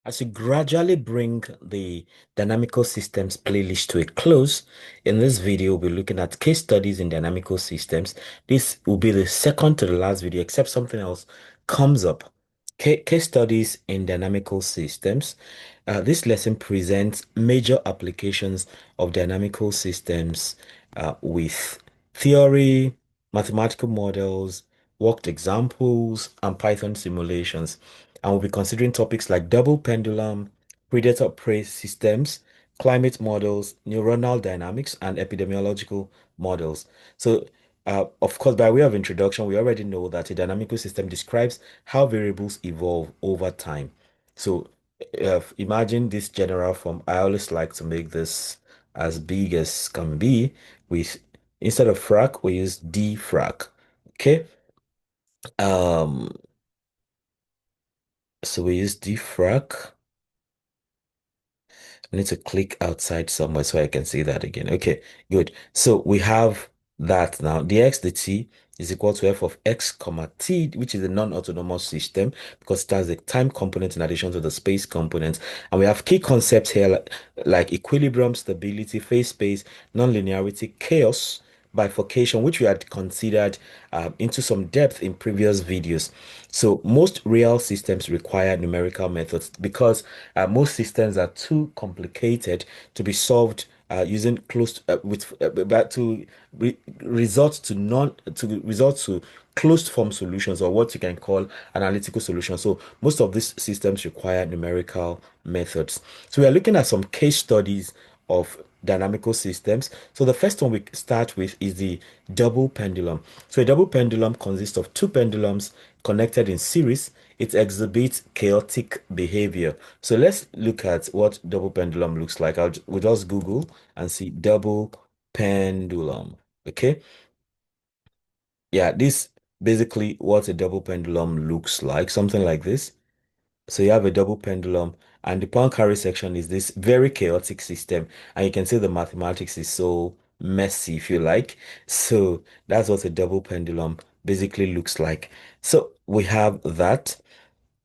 As we gradually bring the dynamical systems playlist to a close, in this video, we'll be looking at case studies in dynamical systems. This will be the second to the last video, except something else comes up. Case studies in dynamical systems. This lesson presents major applications of dynamical systems with theory, mathematical models, worked examples, and Python simulations. And we'll be considering topics like double pendulum, predator-prey systems, climate models, neuronal dynamics, and epidemiological models. So, of course, by way of introduction, we already know that a dynamical system describes how variables evolve over time. So, imagine this general form. I always like to make this as big as can be. With instead of frac, we use d frac. Okay. Um, so we use d frac. I need to click outside somewhere so I can see that again. Okay, good. So we have that now. Dx dt is equal to f of x comma t, which is a non-autonomous system because it has the time component in addition to the space component. And we have key concepts here like equilibrium, stability, phase space, nonlinearity, chaos, bifurcation, which we had considered into some depth in previous videos. So most real systems require numerical methods because most systems are too complicated to be solved using closed with but to resort to non to resort to closed form solutions or what you can call analytical solutions. So most of these systems require numerical methods. So we are looking at some case studies of dynamical systems. So the first one we start with is the double pendulum. So a double pendulum consists of two pendulums connected in series. It exhibits chaotic behavior. So let's look at what double pendulum looks like. We'll just Google and see double pendulum. Okay. Yeah, this basically what a double pendulum looks like, something like this. So you have a double pendulum, and the Poincare section is this very chaotic system, and you can see the mathematics is so messy, if you like. So that's what a double pendulum basically looks like. So we have that.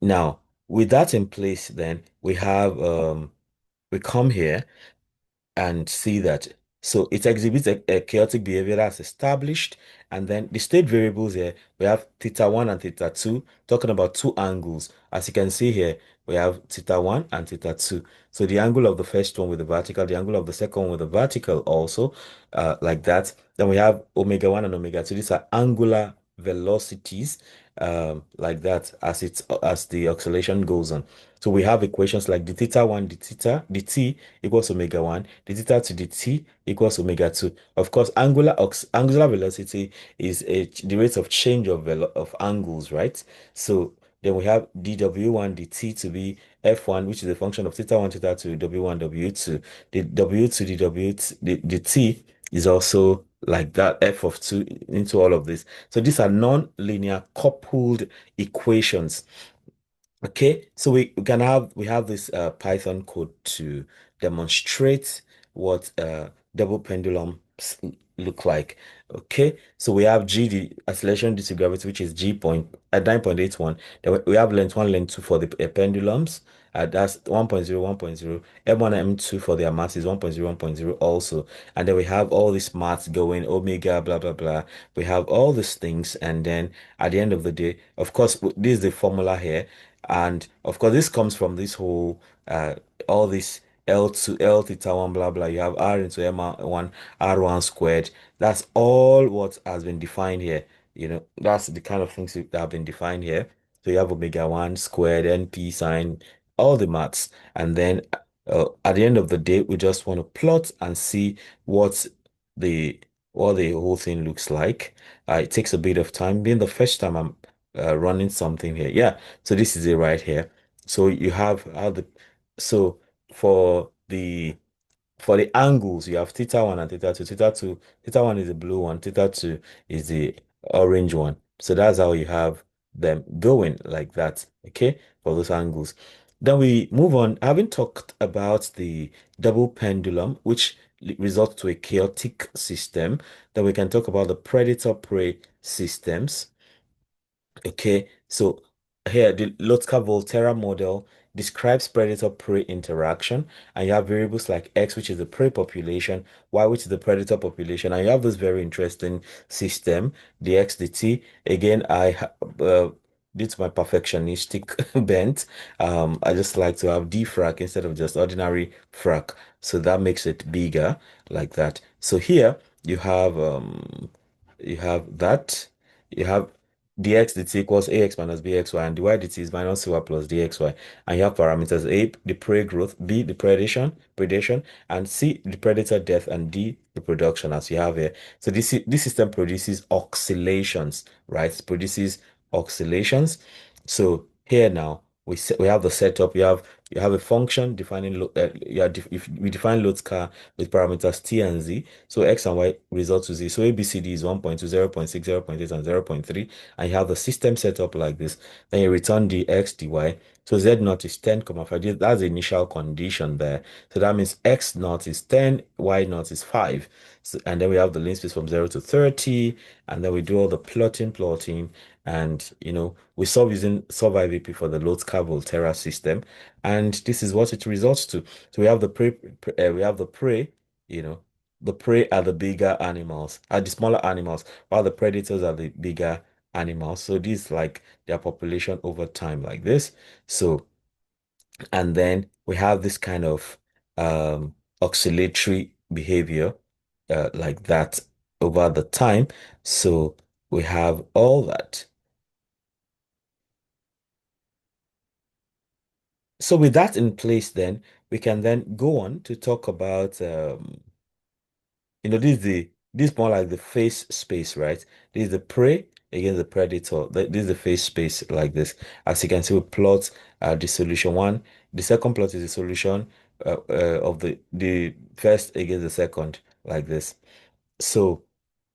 Now, with that in place, then we come here and see that. So it exhibits a chaotic behavior that's established. And then the state variables here, we have theta 1 and theta 2, talking about two angles. As you can see here, we have theta 1 and theta 2. So the angle of the first one with the vertical, the angle of the second one with the vertical also, like that. Then we have omega 1 and omega 2. These are angular velocities, like that as the oscillation goes on. So we have equations like d theta 1 dt equals omega 1, d theta 2 dt equals omega 2. Of course, angular velocity is the rate of change of angles, right? So then we have dw1 dt to be f1, which is a function of theta 1, theta 2, w1, w2. The w2, the t is also like that, f of 2 into all of this. So these are non-linear coupled equations. Okay, so we have this Python code to demonstrate what double pendulums look like. Okay, so we have G, the acceleration due to gravity, which is G point at 9.81. Then we have length 1, length 2 for the pendulums. That's 1.0, 1.0. M1 and M2 for their mass is 1.0, 1.0 also. And then we have all these maths going, omega, blah, blah, blah. We have all these things. And then at the end of the day, of course, this is the formula here. And of course, this comes from this whole all this L to L theta 1 blah blah. You have R into M1 R1 squared. That's all what has been defined here. You know, that's the kind of things that have been defined here. So you have omega 1 squared, NP sine, all the maths. And then at the end of the day, we just want to plot and see what the the whole thing looks like. It takes a bit of time. Being the first time I'm running something here. Yeah, so this is it right here. So you have how the so for the angles, you have theta 1 and theta 2. Theta 1 is the blue one, theta 2 is the orange one. So that's how you have them going like that, okay, for those angles. Then we move on, having talked about the double pendulum, which results to a chaotic system. Then we can talk about the predator-prey systems. Okay, so here the Lotka-Volterra model describes predator-prey interaction, and you have variables like X, which is the prey population, Y, which is the predator population, and you have this very interesting system, the X, the T. Again, due to my perfectionistic bent, I just like to have dfrac instead of just ordinary frac, so that makes it bigger like that. So here you have that. You have dx dt equals ax minus bxy, and dy dt is minus cy plus dxy. And you have parameters: a, the prey growth; b, the predation; and c, the predator death; and d, reproduction, as you have here. So this system produces oscillations, right? It produces oscillations. So here now we have the setup. You have a function defining if we define load car with parameters t and z. So x and y result to z. So ABCD is 1.2, 0.6, 0.8, and 0.3. And you have the system set up like this. Then you return dx, dy. So z naught is 10, 5. That's the initial condition there. So that means x naught is 10, y naught is 5. So, and then we have the linspace from 0 to 30. And then we do all the plotting. And, we solve using solve IVP for the Lotka-Volterra system. And this is what it results to. So we have the prey, you know, the prey are the bigger animals, are the smaller animals, while the predators are the bigger animals. So this like their population over time like this. So, and then we have this kind of oscillatory behavior like that over the time. So we have all that. So with that in place, then we can then go on to talk about this is more like the face space, right? This is the prey against the predator. This is the face space like this. As you can see, we plot the solution one. The second plot is the solution of the first against the second like this. So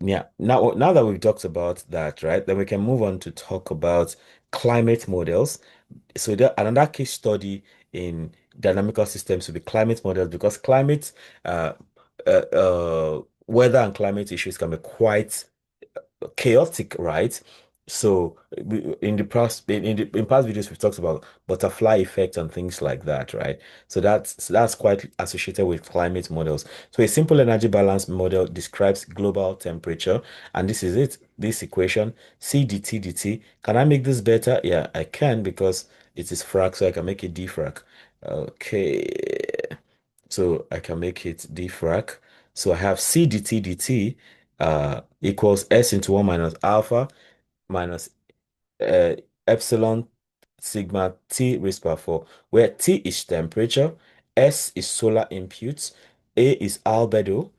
yeah, now that we've talked about that, right, then we can move on to talk about climate models. So another case study in dynamical systems will be climate models, because uh, weather and climate issues can be quite chaotic, right? So in the past in past videos we've talked about butterfly effect and things like that, right? So that's quite associated with climate models. So a simple energy balance model describes global temperature, and this is it. This equation C dt dt. Can I make this better? Yeah, I can, because it is frac, so I can make it dfrac. Okay, so I can make it dfrac. So I have C dt dt equals S into 1 minus alpha minus uh, epsilon sigma T raised power 4, where T is temperature, S is solar input, A is albedo,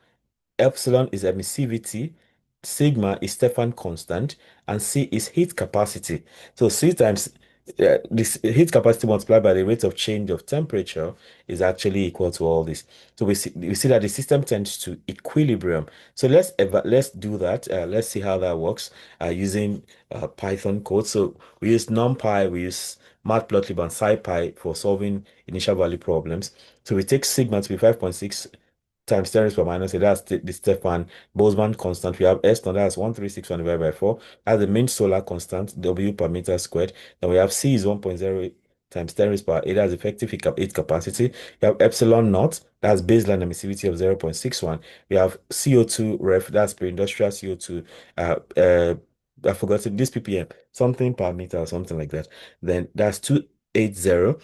epsilon is emissivity, sigma is Stefan constant, and C is heat capacity. So C times this heat capacity multiplied by the rate of change of temperature is actually equal to all this. So we see that the system tends to equilibrium. So let's do that. Let's see how that works using Python code. So we use NumPy, we use Matplotlib and SciPy for solving initial value problems. So we take sigma to be 5.6 times 10 raised per minus 8. That's the Stefan Boltzmann constant. We have S now, that's 1361 divided by 4. That's the mean solar constant, W per meter squared. Then we have C is 1.08 times 10 raised per 8. That's effective heat capacity. We have epsilon naught, that's baseline emissivity of 0.61. We have CO2 ref, that's pre-industrial CO2. I forgot this ppm, something per meter or something like that. Then that's 280.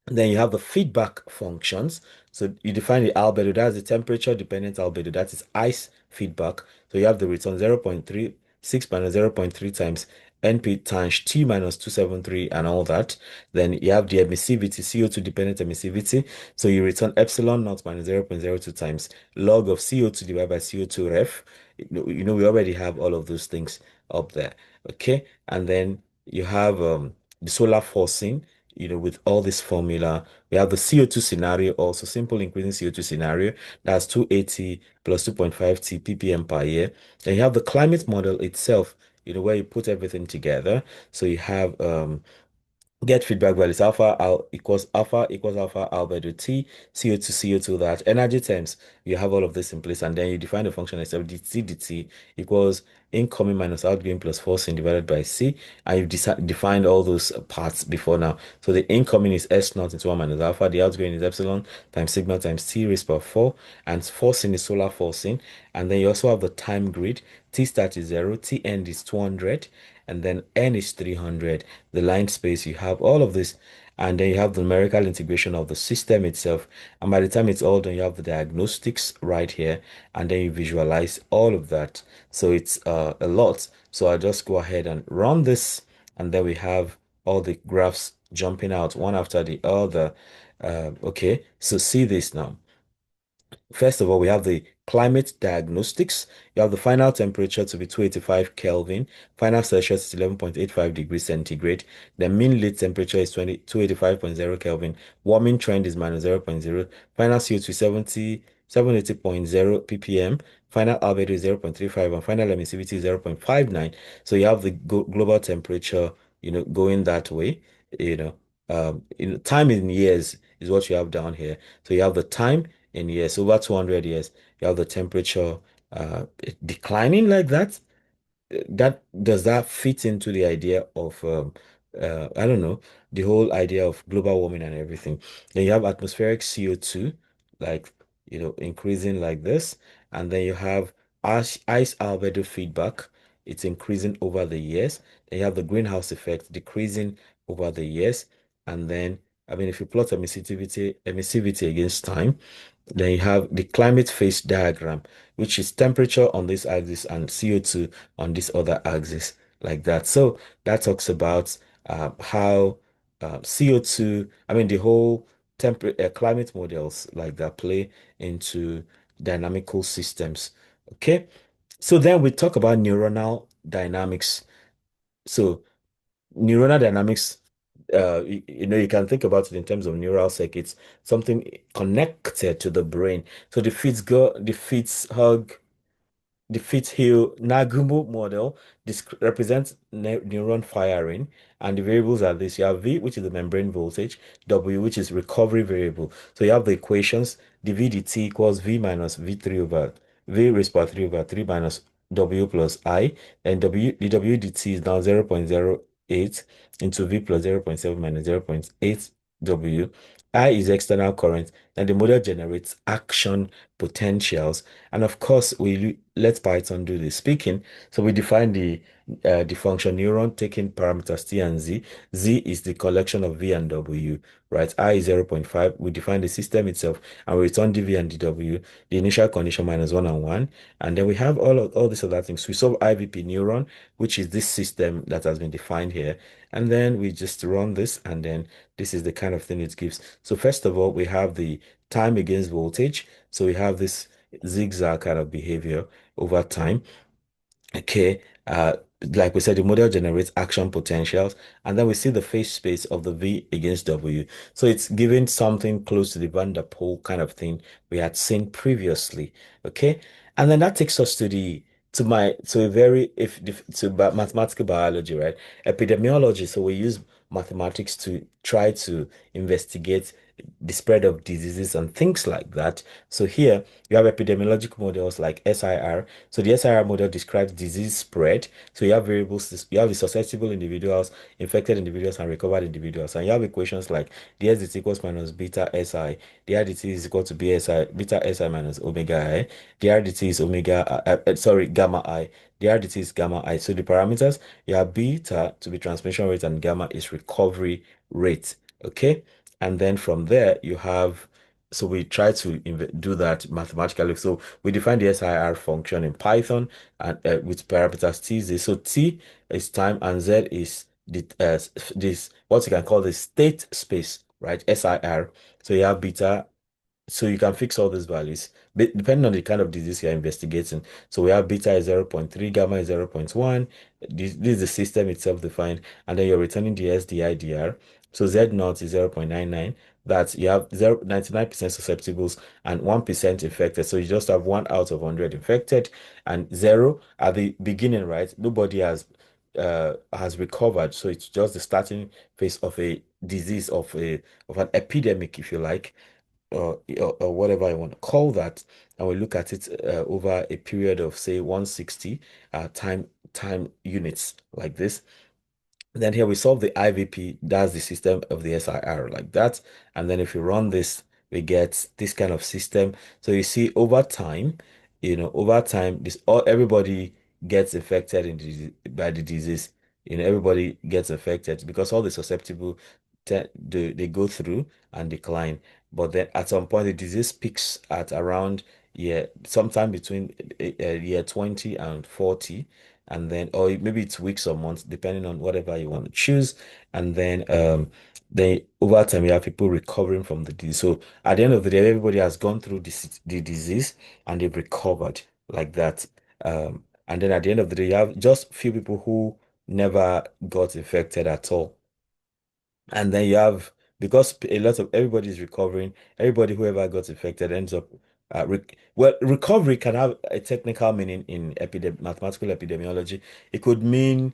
Then you have the feedback functions. So you define the albedo, that's the temperature dependent albedo, that is ice feedback. So you have the return 0.36 minus 0.3 times NP times T minus 273 and all that. Then you have the emissivity, CO2 dependent emissivity. So you return epsilon naught minus 0.02 times log of CO2 divided by CO2 ref. We already have all of those things up there. Okay. And then you have the solar forcing, with all this formula. We have the CO2 scenario, also simple increasing CO2 scenario. That's 280 plus 2.5 T ppm per year. Then you have the climate model itself, where you put everything together. So you have get feedback values. Alpha equals alpha albedo T, CO2, CO2, that. Energy terms, you have all of this in place, and then you define the function itself. dt equals incoming minus outgoing plus forcing divided by C. And you've defined all those parts before now. So the incoming is S naught into 1 minus alpha. The outgoing is epsilon times sigma times T raised by 4. And forcing is solar forcing. And then you also have the time grid. T start is 0, T end is 200, and then N is 300. The line space, you have all of this, and then you have the numerical integration of the system itself. And by the time it's all done, you have the diagnostics right here, and then you visualize all of that. So it's a lot. So I'll just go ahead and run this, and then we have all the graphs jumping out one after the other. Okay, so see this now. First of all, we have the climate diagnostics. You have the final temperature to be 285 Kelvin. Final Celsius is 11.85 degrees centigrade. The mean late temperature is 285.0 Kelvin. Warming trend is minus zero point 0.0. Final CO2 780.0 ppm. Final albedo is 0.35 and final emissivity is 0.59. So you have the global temperature, going that way. You know, time in years is what you have down here. So you have the time in years, over 200 years. You have the temperature uh, declining like that. That does that fit into the idea of I don't know, the whole idea of global warming and everything. Then you have atmospheric CO2, like, increasing like this, and then you have ice albedo feedback. It's increasing over the years. Then you have the greenhouse effect decreasing over the years, and then, I mean, if you plot emissivity against time, then you have the climate phase diagram, which is temperature on this axis and CO2 on this other axis, like that. So that talks about how CO2, I mean, the whole climate models like that play into dynamical systems. Okay. So then we talk about neuronal dynamics. So neuronal dynamics, you can think about it in terms of neural circuits, something connected to the brain. So the Fitzhugh-Nagumo model represents neuron firing, and the variables are this. You have V, which is the membrane voltage, W, which is recovery variable. So you have the equations, dV dt equals V minus V3 over V raised by 3 over 3 minus W plus I, and the W dt is now 0.08 into V plus 0.7 minus 0.8 W. I is external current, and the model generates action potentials. And of course, we let Python do the speaking. So we define the function neuron taking parameters t and z. Z is the collection of v and w, right? I is 0 0.5. We define the system itself, and we return dv and dw, the initial condition minus 1 and 1. And then we have all these other things. We solve IVP neuron, which is this system that has been defined here. And then we just run this, and then this is the kind of thing it gives. So first of all, we have the time against voltage. So we have this zigzag kind of behavior over time. Okay, like we said, the model generates action potentials, and then we see the phase space of the V against W. So it's giving something close to the Van der Pol kind of thing we had seen previously. Okay, and then that takes us to a very mathematical biology, right? Epidemiology. So we use mathematics to try to investigate the spread of diseases and things like that. So here you have epidemiological models like SIR. So the SIR model describes disease spread. So you have variables, you have the susceptible individuals, infected individuals, and recovered individuals. And you have equations like dS equals minus beta SI, dRdt is equal to BSI, beta SI minus omega I, dRdt is gamma I, dRdt is gamma I. So the parameters, you have beta to be transmission rate and gamma is recovery rate. Okay. And then from there, so we try to do that mathematically. So we define the SIR function in Python and with parameters t, z. So t is time and z is this what you can call the state space, right? SIR. So you have beta, so you can fix all these values depending on the kind of disease you're investigating. So we have beta is 0.3, gamma is 0.1. This is the system itself defined, and then you're returning the SDIDR. So Z naught is 0.99. That you have 99% susceptibles and 1% infected. So you just have 1 out of 100 infected and 0 at the beginning, right? Nobody has has recovered. So it's just the starting phase of a disease of an epidemic, if you like, or whatever I want to call that, and we look at it over a period of say 160 time units like this. Then here we solve the IVP, that's the system of the SIR like that. And then if you run this, we get this kind of system. So you see over time, over time, this all everybody gets affected by the disease. Everybody gets affected because all the susceptible they go through and decline. But then at some point, the disease peaks at around sometime between year 20 and 40, and then or maybe it's weeks or months depending on whatever you want to choose. And then over time you have people recovering from the disease. So at the end of the day, everybody has gone through the disease and they've recovered like that. And then at the end of the day, you have just few people who never got infected at all. And then you have, because a lot of everybody is recovering, everybody whoever got infected ends up, recovery can have a technical meaning in mathematical epidemiology. It could mean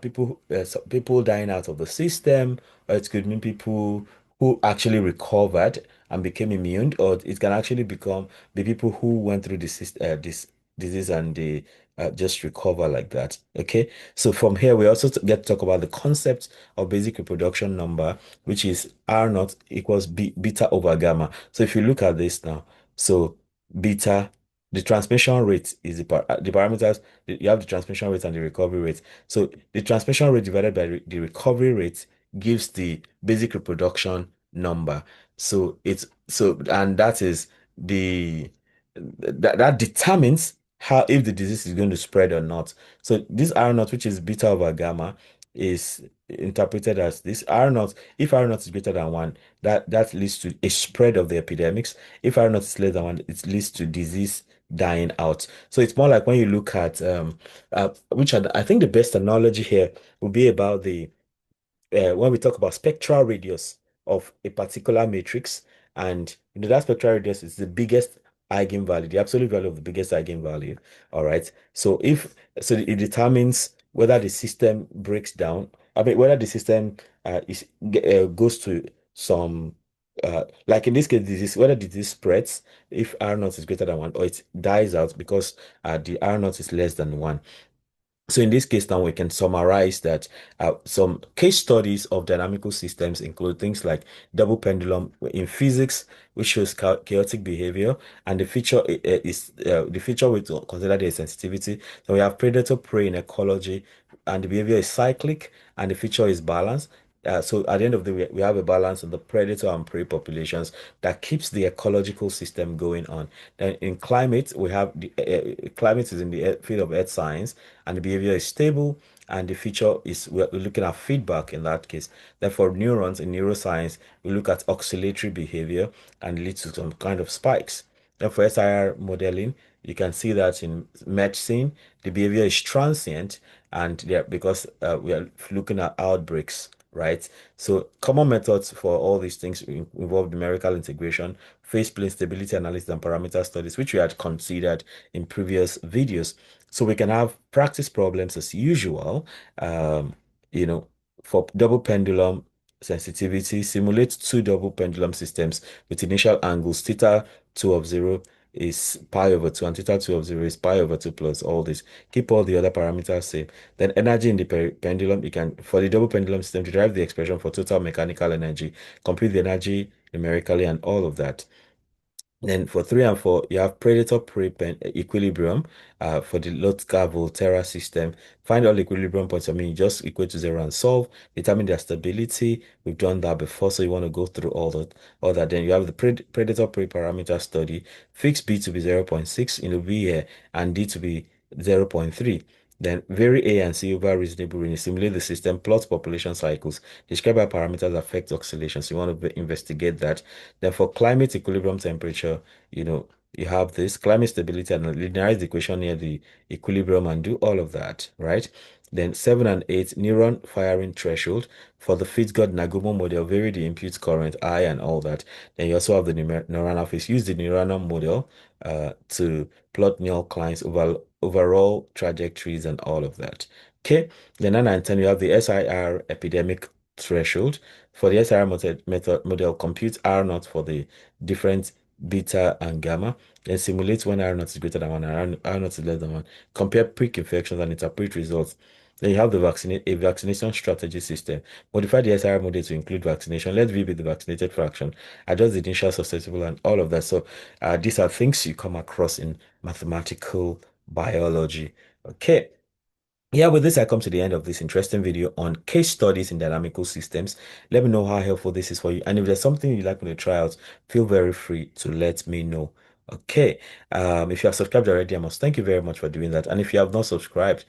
people dying out of the system, or it could mean people who actually recovered and became immune, or it can actually be people who went through this disease and they just recover like that. Okay, so from here we also get to talk about the concept of basic reproduction number, which is R naught equals beta over gamma. So if you look at this now, so beta, the transmission rate is the parameters. You have the transmission rate and the recovery rate. So the transmission rate divided by the recovery rate gives the basic reproduction number. And that is the that determines how if the disease is going to spread or not. So this R naught, which is beta over gamma, is interpreted as this R naught. If R naught is greater than one, that leads to a spread of the epidemics. If R naught is less than one, it leads to disease dying out. So it's more like when you look at I think the best analogy here would be about the when we talk about spectral radius of a particular matrix, and that spectral radius is the biggest eigenvalue, the absolute value of the biggest eigenvalue. All right. So it determines whether the system breaks down. I mean, whether the system goes to some like in this case, disease, whether the disease spreads if R naught is greater than one, or it dies out because the R naught is less than one. So in this case now we can summarize that some case studies of dynamical systems include things like double pendulum in physics, which shows chaotic behavior, and the feature we to consider the sensitivity. So we have predator prey in ecology, and the behavior is cyclic, and the feature is balance. So at the end of the day, we have a balance of the predator and prey populations that keeps the ecological system going on. Then in climate, we have the climate is in the field of earth science, and the behavior is stable, and the feature is we're looking at feedback in that case. Therefore, neurons in neuroscience, we look at oscillatory behavior and leads to some kind of spikes. Then for SIR modeling, you can see that in medicine, the behavior is transient, and there because we are looking at outbreaks, right? So common methods for all these things involve numerical integration, phase plane stability analysis, and parameter studies, which we had considered in previous videos. So we can have practice problems as usual. You know, for double pendulum sensitivity, simulate two double pendulum systems with initial angles theta 2 of 0 is pi over 2 and theta 2 of 0 is pi over 2 plus all this. Keep all the other parameters same. Then energy in the pendulum, you can, for the double pendulum system, derive the expression for total mechanical energy, compute the energy numerically and all of that. Then for 3 and 4, you have predator-prey equilibrium for the Lotka-Volterra system. Find all equilibrium points. I mean, you just equate to 0 and solve. Determine their stability. We've done that before, so you want to go through all that. Then you have the predator-prey parameter study. Fix B to be 0.6 in the V here and D to be 0.3. Then vary A and C over reasonable range. Simulate the system. Plot population cycles. Describe how parameters affect oscillations. You want to investigate that. Then for climate equilibrium temperature, you have this climate stability and linearize the equation near the equilibrium and do all of that, right? Then 7 and 8, neuron firing threshold. For the Fitzgerald-Nagumo model, vary the input current, I, and all that. Then you also have the neuronal phase. Use the neuronal model to plot neural clients overall trajectories and all of that. Okay, then 9 and 10, we have the SIR epidemic threshold. For the SIR model, compute R naught for the different beta and gamma, then simulate when R naught is greater than 1 and R naught is less than 1. Compare peak infections and interpret results. Then you have the vaccination strategy system. Modify the SIR model to include vaccination. Let V be the vaccinated fraction. Adjust the initial susceptible and all of that. So these are things you come across in mathematical biology. Okay. Yeah, with this, I come to the end of this interesting video on case studies in dynamical systems. Let me know how helpful this is for you. And if there's something you'd like me to try out, feel very free to let me know. Okay. If you have subscribed already, I must thank you very much for doing that. And if you have not subscribed,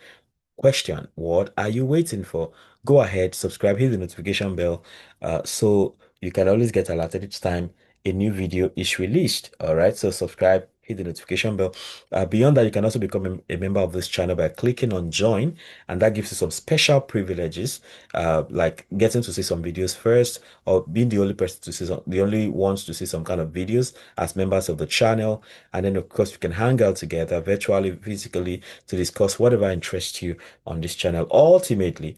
question, what are you waiting for? Go ahead, subscribe, hit the notification bell, so you can always get alerted each time a new video is released. All right, so subscribe, hit the notification bell. Beyond that, you can also become a member of this channel by clicking on join, and that gives you some special privileges, like getting to see some videos first, or being the only person to see the only ones to see some kind of videos as members of the channel. And then, of course, we can hang out together virtually, physically, to discuss whatever interests you on this channel. Ultimately,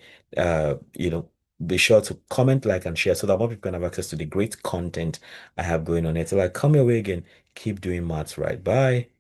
be sure to comment, like, and share so that more people can have access to the great content I have going on here. Till I come your way again, keep doing maths right. Bye.